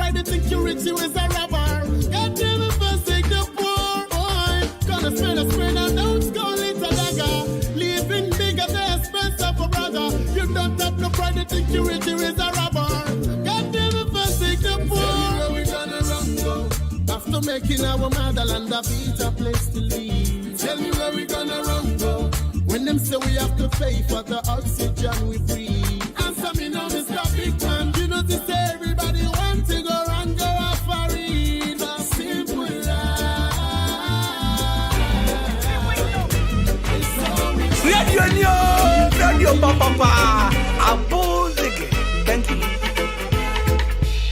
pride, they think you rich, you is a robber. God damn it, forsake the poor. Boy, gonna spread and don't go little dagger. Living bigger, the expense of a brother. You don't have no pride, they think you rich, you is a robber. God damn it, forsake the poor. Tell me where we gonna run go. After making our motherland a better place to live. Tell me where we gonna run go. When them say we have to pay for the oxygen we breathe. Answer me now, Mr. Big Man. You know this everybody want to go and go off for it. A simple life. Radio Papa. Thank you.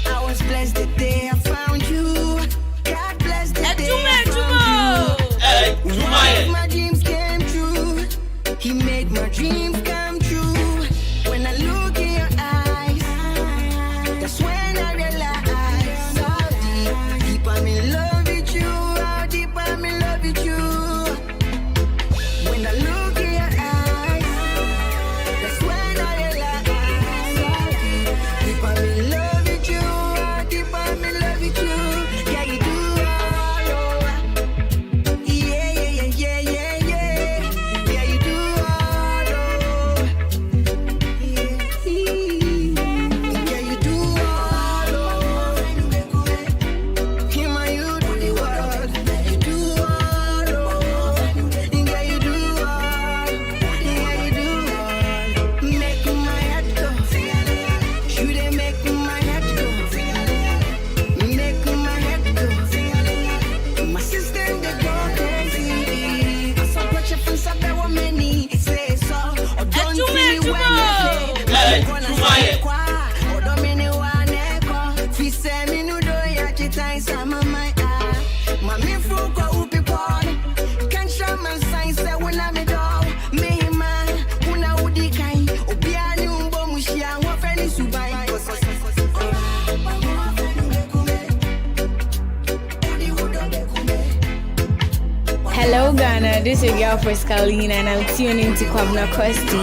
I was blessed the day I found you. God bless the day I found you. My dreams came true. He made my dreams come true. When I look in your eyes, that's when I realize how deep I'm in love with you. How deep I'm in love with you. When I look in your eyes, that's when I realize how deep I'm in love with you. How deep I'm in love with you. Yeah, you do all over. Yeah, yeah, yeah, yeah, yeah, yeah. Yeah, you do all over. Yeah, you do all over. Him and you do the world. You do all over. Yeah, you do all. Yeah, you do all. Make my head go. You they make my head go. Make my head go. My sister they go crazy. I saw pressure from somewhere what many say so. Or don't see me when they play. Or don't mean it one echo. Fi say me no do ya chita inside my mind. Mami fuko upi pon. Can't show my sign say when I'm a dog. Me man, una udikai. Obiani umbo mushia wafeni subai. Hello Ghana, this is your girl Frescalina and I'm tuning to Kwabena Costy.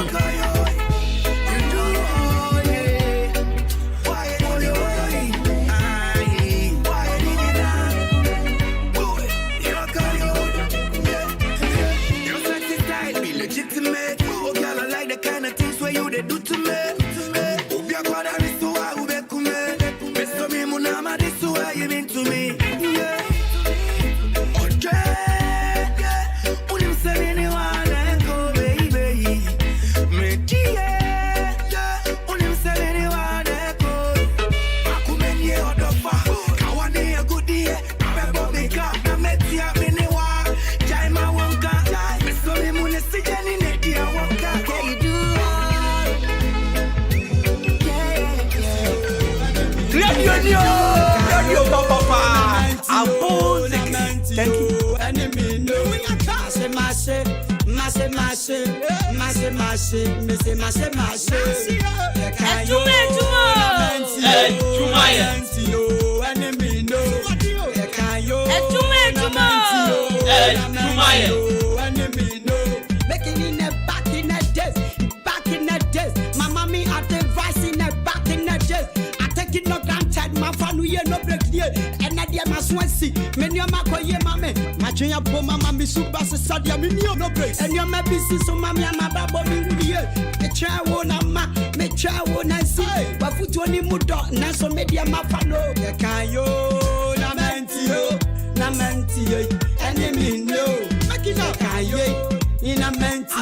Radio Papa. Thank you. Making in the back in the days. My mommy had the vice in the back in the days. I take it no granted, my family here no break here. And I dear my swancy, many of my koye mame. My junior po mama mi super sadia mi no break. And your my business so mommy and my babo mi here. Me try wona ma, me try wona see. But foot oni mudo, na so media ma fano. Ya kan yo, na menti yo, enemy no. Makina kan yo. In a menti,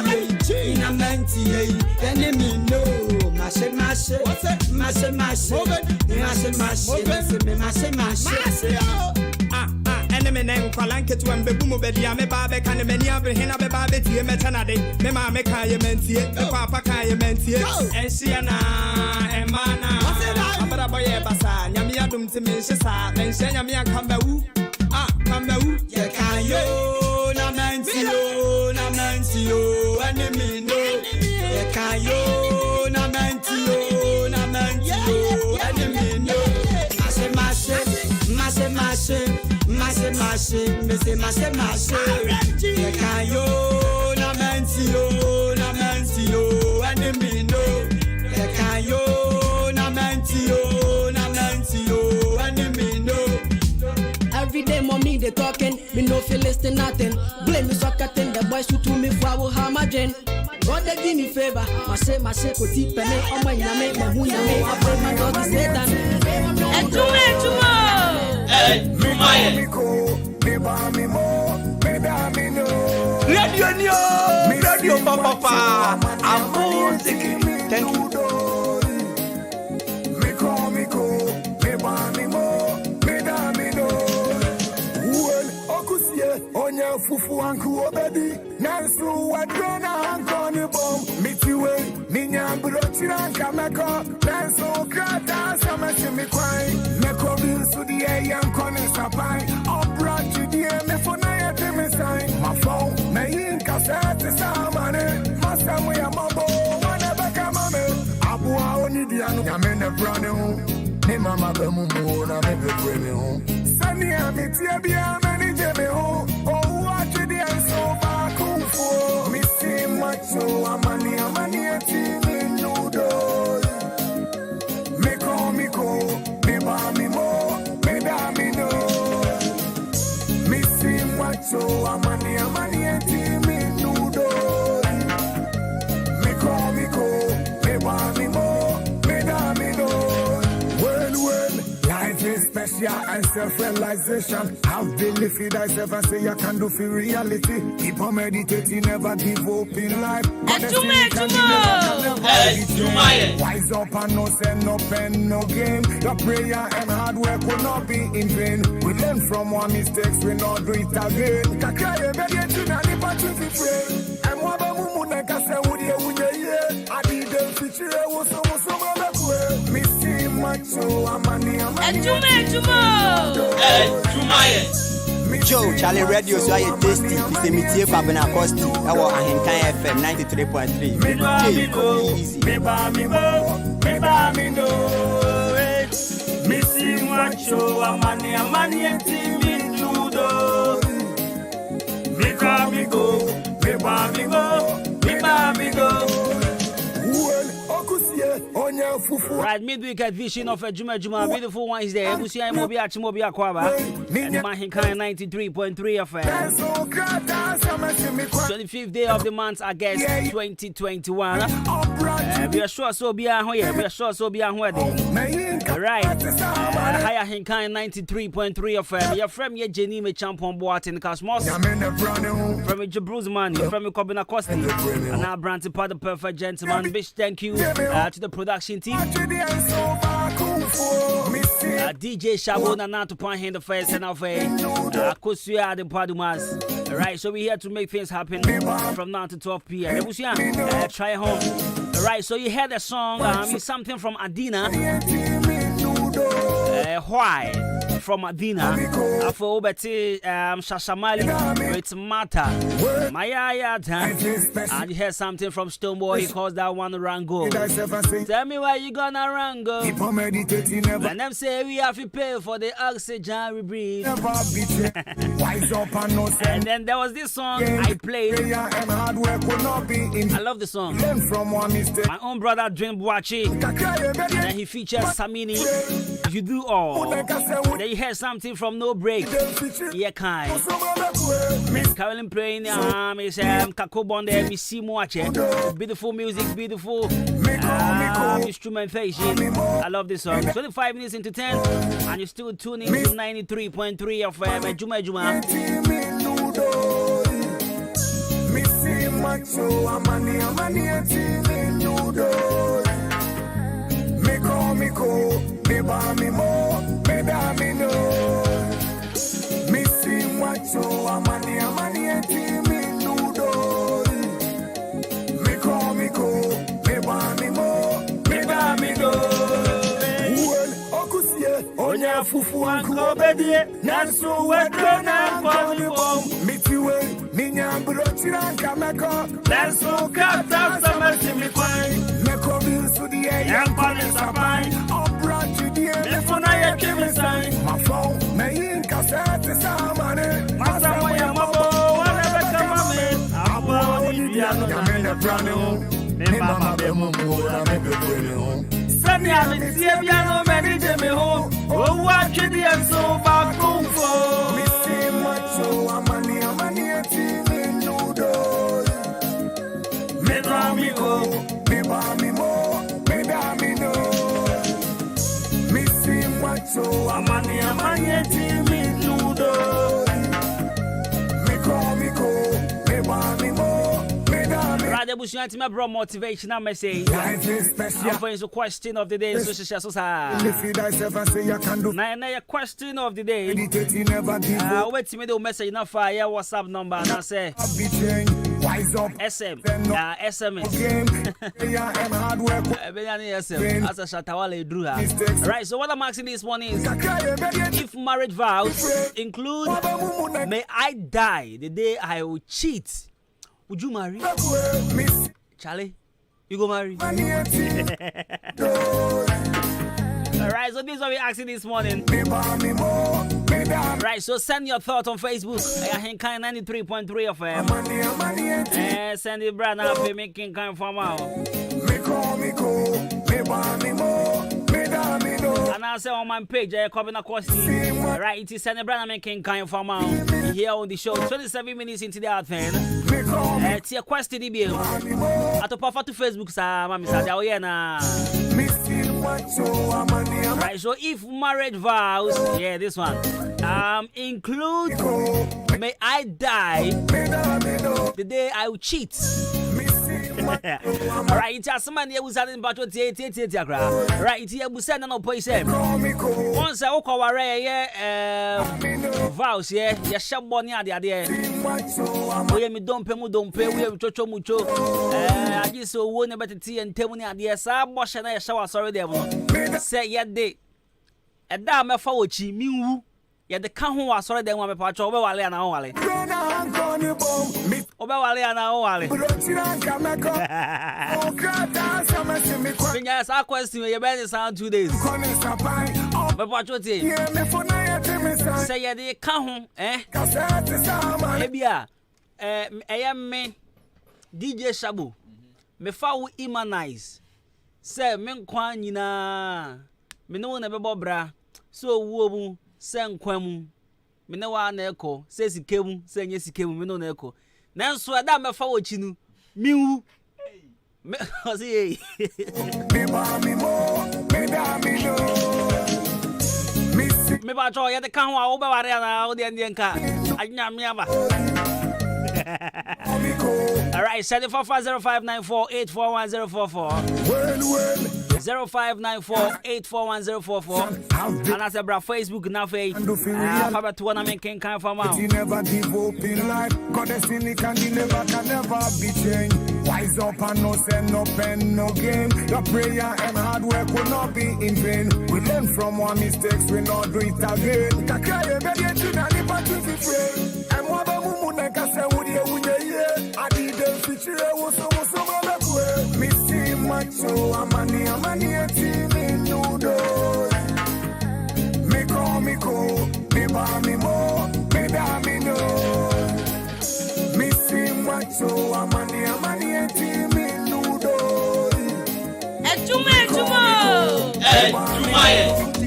enemy no. Mashe. Enemy name kwalanke to embebu bedi ame babe kan meni abrehina be babe tie metanade. Me ma me kan ye mentie, e papa kan ye mentie. Ensia na emana. Abara boye basa, nyame adum ti me hisa, menhye nyame akambawu. Kambawu, ye kan yo na menti yo, enemy no. Ye kan yo na menti yo, enemy no. Mashe, ye kan yo na menti yo, enemy no. Ye kan yo na menti yo, enemy Me no feel listen nothing. Blame me so cutting the boys who to me for I will have my gen. God they give me favor. My say koti peme on my name, my who name. I pray my God is Satan. Adwuma. Hey, Radio Papa. I'm music. Thank you. Onya fufu anku obedi nansu wadrona ankoni bom mitiwe ninya brochira kameko nansu krata samashimi kwai meko binsu di yankoni sapai obrachi di mefona ya temisai mafo na yinka sete samane masamu ya mambo wana baka mame abua oni di anu yamene brane hu ni mama bemu mu na mebe kweme hu sani amitie bia mani jeme hu so amani etimi nudo me ba mi mo me da mi no me see macho amani etimi nudo me ba mi mo me da mi no well life is special and self-realization. Have belief in thyself and say you can do for reality. Keep on meditating, never give up in life. Wise up and no send no pen, no game. Your prayer and hard work will not be in vain. We learn from our mistakes, we not do it again. Kakaya bedia na ni patu fi pray. And waba mumu na kase wuye I did the future wo so mabekwe. Missy macho amani. Joe, Charlie Radio, so I tasty. It's a meteor Kwabena Costy. I was Ahenkan FM 93.3. Easy. Missing what show amani and TV judo. Me go. Right, midweek edition of Adwuma. Beautiful one is there. Ebusia Mobia Chimobia Kwaba. And Mahinkan 93.3 of 25th day of the month, August 2021. We are sure so be a hoya. We are sure so be a hoya. Right. Higher Hinkan 93.3 of your friend, your Jenny, me champion boat in Cosmos. From a Bruce man, from a Kwabena Costy. And now Branty Part the Perfect Gentleman. Big thank you to the production team. DJ Shabona now to point in the first and of a Kosuya the Padumas. Right, so we're here to make things happen from now to 12 p.m. Try home. Right, so you heard a song, it's something from Adina. Why? From Adina. For Obeti Shashamali, it's Mata. Maya and you heard something from Stoneboy, he calls that one Rango. Tell me why you gonna Rango. And them say we have to pay for the oxygen we breathe. And then there was this song I played. I love the song. My own brother Dream Boachi. And he features Samini. You do all. Then you heard something from No Break. Yeah, kind. Carolyn playing is Kakobonde, Missy Moache. Beautiful music, beautiful instrumentation. I love this song. 25 minutes into 10, and you're still tuning to 93.3 of Adwuma. Missy macho amani nudo. Miko, me ba mi mo, me da mi no. Missy macho amani etimi nudo. Miko, me ba mi mo, me da mi no. Okusie, onya fufu anko bedie, nansu wedrona bom. Mitiwe, ninya brochira kameko, nansu kata samashimi kwai. Meko binsu di yankoni sapai, obrachi di mefona ya kemisai. Mafo, me yinka sete samane, masamu ya mabo, wana beka mame. Abwa odibiano yamene brane ho, me mama bemu na mebe kwene ho. Sani alitie biano menije me ho, owa chidi enso ba kumfo. Missy macho macho, amani, amani, me nudo. Me call, me want me more. Rather, Bush, you my bro motivational message. I'm going to question of the day. So, now, question of the day. Wait to me, the message enough fire WhatsApp number. And I say, SM, SMS. As a Shatawale drew her. Right, so what I'm asking this one is if marriage vows include may I die the day I will cheat, would you marry? Charlie, you go marry? Alright, so this is what we're asking this morning. Right, so send your thoughts on Facebook. I think 93.3 of them. Send it brand up, making kind from out. And I say on my page, Kwabena Costy. Right, it is send a brand making kind from out. Here on the show, 27 minutes into the advent. It's a question to be. At the papa to Facebook, sir, Mammy said, oh, yeah, nah. Right, so if marriage vows, yeah, this one, include may I die the day I will cheat. Alright, it's a man here who's having about right, it's here who said no point. Once I walk away, vows, yeah, your shop bonny at the idea. We don't pay, we have Chocho Mucho. I just so one about the tea and tell me at the Sam Bosch and I shower, sorry, there. Say, yet they a damn for chi mew. Yet the count was sorry, they want me patch over Wally and Wally. Over Wally and Wally. Yes, I question your bed sound 2 days. But what you say? Say, yeah, they count, eh? Maybe, I am me, DJ Shabu. Me foul immunize. Say, men kwan yina. Me no never bobra. So, wobu. Sen kwemu me ne wa na eko se sikemu se nye sikemu me no na eko nanso ada me fa wo chinu miwu me osi me ba cho ya de kan wa wo be ware na wo de nka anya me aba. All right, 745059484144. 0594841044. And I said, bro, Facebook now face. Papa to one making kind from out. You never give up in life. God is in it can never be changed. Wise up and no send no pen, no game. Your prayer and hard work will not be in vain. We learn from our mistakes, we not do it again. Kakaya bedia china ni patu fifre. I'm waba mumu na kase uye. I did the future was so mabwe. Missy macho amani eti me nudo. Me call, me ba me more, me da me no. Missy macho amani eti me nudo. Adwuma.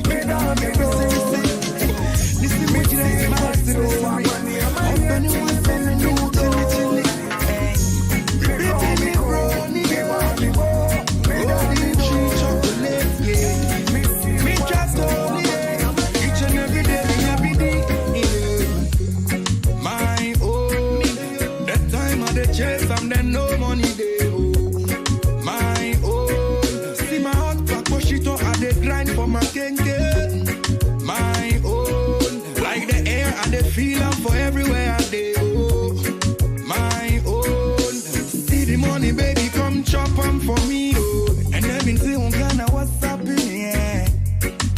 Me da me no. Listen me macho amani eti me nudo. Chase and then no money they owe. My own. See my heart back push it up and they grind for my kenge. My own. Like the air and the feeling for everywhere they go. My own. See the money baby come chop them for me. Oh. And then me say Ghana what's up in here?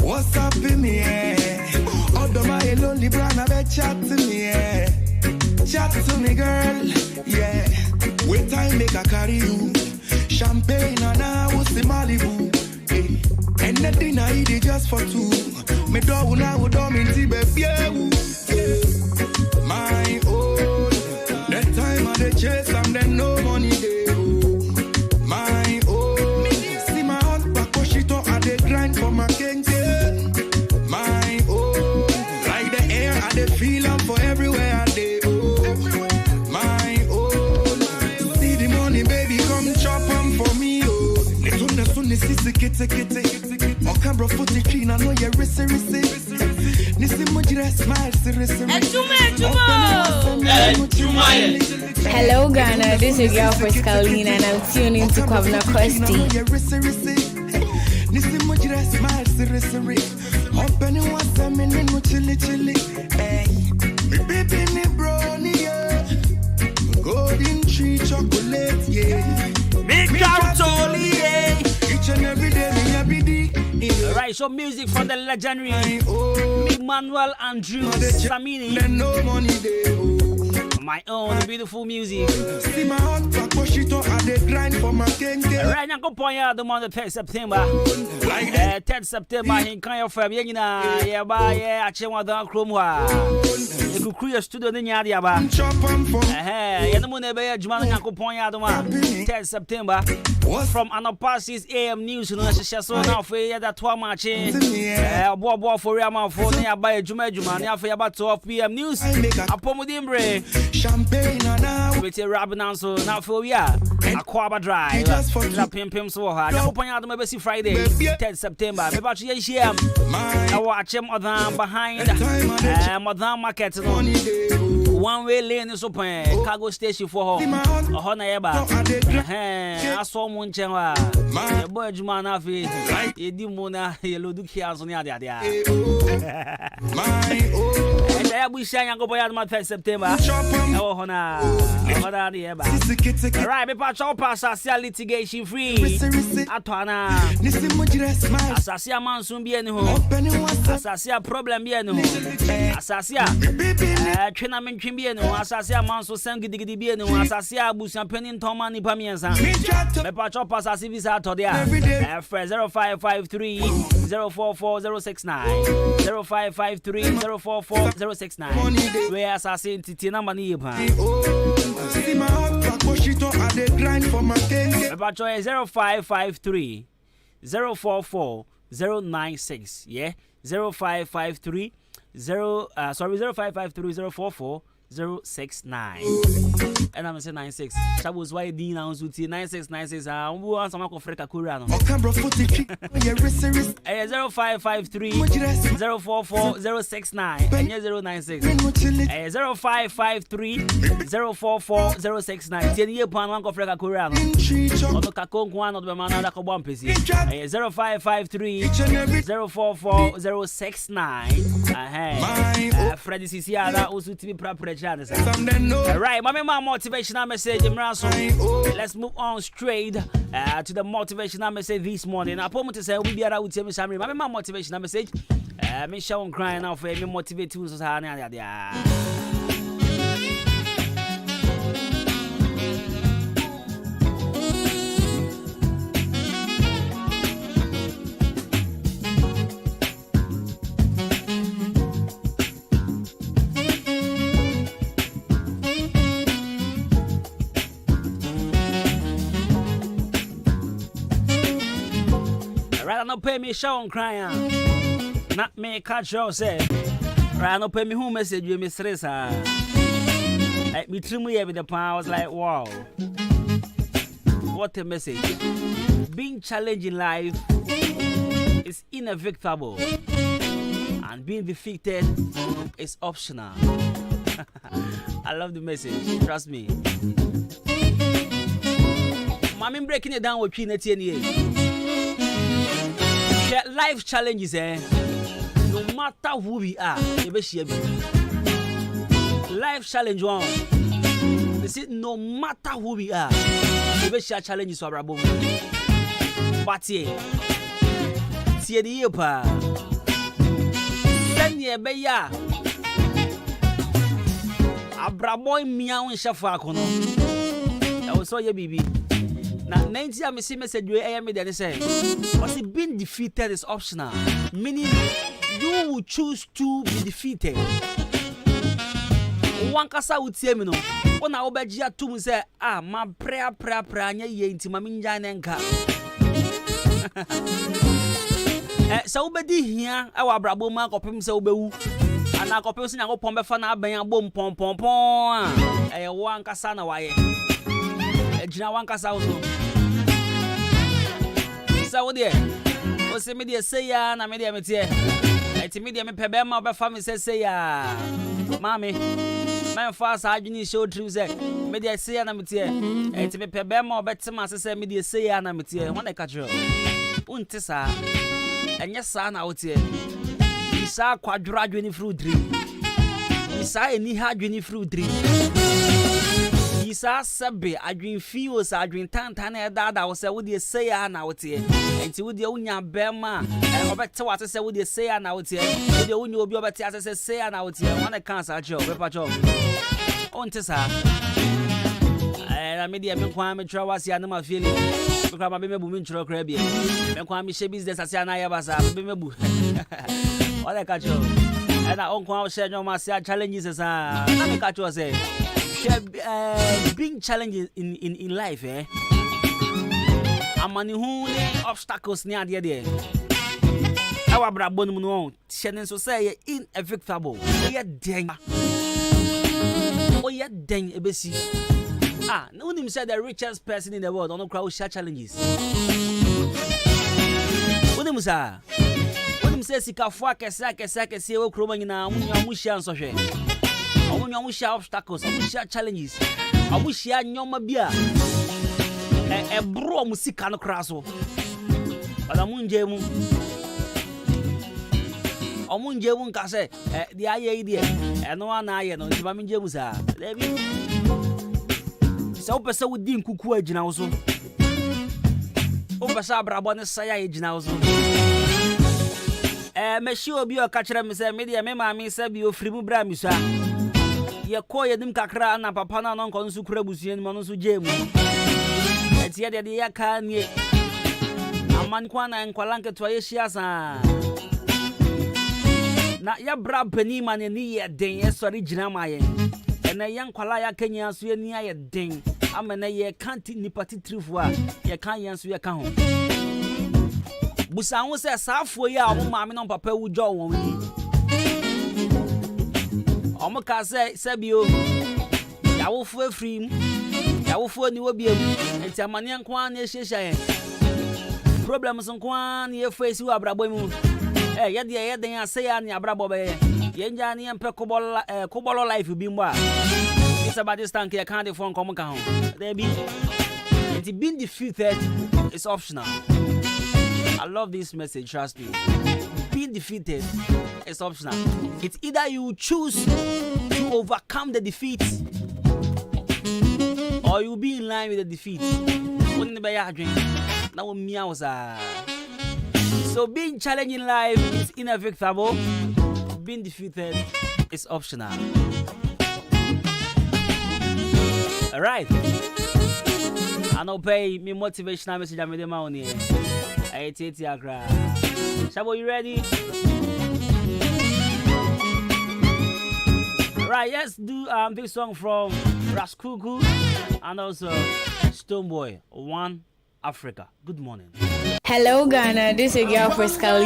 What's up in here? Although my lonely brother they chat to me. Chat to me girl. Yeah, wait time make I carry you. Champagne and I was the Malibu. Hey. And the dinner I eat it just for two. Me do now would do me baby. My own. That time I the chase and then no money they owe. My own. See my heart back push it up and they grind for my king. My own. Like the air and the feeling for everywhere they go. Baby, come chop them for me, oh. Sisi kete. On camera bro footy clean, I know you're rissy. Nisi mujira smile, siri. Hello Ghana, this is your girl Friscalina and I'm tuning to Kwabena Costy. Nisi mujira smile, siri. Open it once a minute, no chili. Hey, me baby me brownie, yeah. Golden tree chocolate, yeah. Big Totally, yeah. Each and every day, me a biddy. Alright, so music from the legendary Emmanuel Andrew Samini. No money they My own beautiful music. see my heart back, push it on, I dey grind for my kenge. Right now, go point out the month of 3rd September. Like that. 3rd September, in kind of fam, yeah, by I check what the chrome was. You could create a studio in Yadiaba. Chop and for You know, never Juman go point out the one. 3rd September. From Anapasis AM News, you know, so now for that 12 March. Bob for Yama for nearby Juman, after about 12 p.m. news. Upon Dimbre. champagne and With a rabbit so now for ya. A Kwaba Drive. Pim so hard. I open out maybe see Friday, 10th September. Maybe about you I watch him behind Madame Market. One way lane is open. Cargo station for her. A honor eba. I saw Munchewa. The boy Juman Afi. Edimona, yellow Duki on the other. And I wish I go by 3rd September. Oh, honor. Right, me patch up as litigation free. Atwana. Asasia mansun bien ho. Asasia problem bien ho. Asasia twena mentwin bien ho. Asasia manso sangidi bien ho. Asasia abusan penin toma ni pamiensa. Me patch up as visa to there. 0553 044069 0553 044069. Where assassin titi number ni pa. see my heart back, push it on, I dey grind for my kenge. About 0553 044 096. Yeah, 0553 0553 044 069. And I'm saying 96. Shabu's why D now so 9696. Who wants some Africa Korean? Okay, bro, footy clean, you're rissy. 0553 044 069 and 096. 0553 044 069. 10 year pan one Africa Korean. Ono kakon one of the man that ko bomb pesi. 0553 044 069. Freddy Sisiara also to be proper. Right, my motivational message. Let's move on straight to the motivational message this morning. I promise to say we'll be around with you. My motivational message. Me show crying now for me motivate you. No pay me show crying. Not me catch you say. Right, no pay me who message you, Miss Teresa. Like me trim me with the pan. I was like, wow. What a message. Being challenged in life is inevitable. And being defeated is optional. I love the message. Trust me. I'm breaking it down with Trinity. Life challenges, no matter who we are, life challenge one. They say no matter who we are, challenges are about. But yeah, see the year pa. Send ye beya. Abraboy meow in shafa kono. I was so ye baby. Now, 90 I'm a message you am that say, but being defeated is optional, meaning you will choose to be defeated. One kasa would say, no, when I obey you to say, my prayer, ye into my minjanenka. So, obedi here, our brabo mark of himself, and I got person I go pombe fana ben boom pom pom pom. One kasa na waye. Jina one kasa also. So there, O se me dey say ya na me dey metie. Eti me dey me pebe ma obefa me say ya. Mami. Man fast adwini show true say me dey say ya na metie. Eti me pebe ma obetema say me dey say ya na metie. Won dey catch you. Unte sa. Enye sa na wotie. Isa kwadwura adwini fruit dream. Isa eni ha adwini fruit dream. Isa sebe adwin fio sa adwin tantan e dada wo se wo de say ya na wote enti wo de unya bema obete wa se wo de say ya na wote wo de unya obi obete ase say ya na wote wan kan sa cho be pa cho onte sa na me de me kwa me twa wase ya na ma feel because ma be mebu me ntro kra bia me kwa me she business ase na ya basa be mebu wala ka cho na on kwa she nyo ma se challenges sa na me ka cho say being challenges in life, amani hu obstacles ni ade de. Awa brabo no no, shenen so say inevitable. Oye den ebesi. No him say the richest person in the world, no crowd share challenges. Him say sikafo akese we kroma nyina amu share nso hwe. Omu share obstacles, omu share challenges. Omu share nyoma bia. Bro musika no kraso. Bada munje mu. Omunje mu nka se de aye ide. Eno ana aye no ntiba munje mu sa. Lebi. So pese wudi nkuku agina wo so. O pese abrabo ne saya agina wo so. Meshi obi o ka kire me se me de me ma me se bi ofiri mu bra mi so a. Ye ko ye dim kakra na papa na no nko nso kura busue ni mo nso jemu eti ye de ya ka nie aman kwa na nkwala nketo ye hia sa na ya bra pani man ni ye den ye sori gina ma ye ena ye nkwala ya kanya so ye ni ya den amena ye kanti ni pati trifo a ye kan ye nso ye ka ho busa ho se saafo ye a mo ma me no papa wu jo won ni omo ka se bio ya wo fu afrim ya wo fu ni wo biem enti amane nko an na hyehyia ye problems nko an ye face wo abrabo mu ye de ye den ase ya ni abrabo be ye nja ni empe kobolo life bi mba it's about this tank ye kan de phone come ka ho there be enti being defeated is optional. I love this message, trust me. Being defeated is optional. It's either you choose to overcome the defeat or you be in line with the defeat. So being challenged in life is inevitable. Being defeated is optional. Alright. I know pay me motivational message I made them on here. Shabo, you ready? Right, let's do this song from Raskuku and also Stoneboy, One Africa. Good morning. Hello, Ghana. This is your girl, Friscali.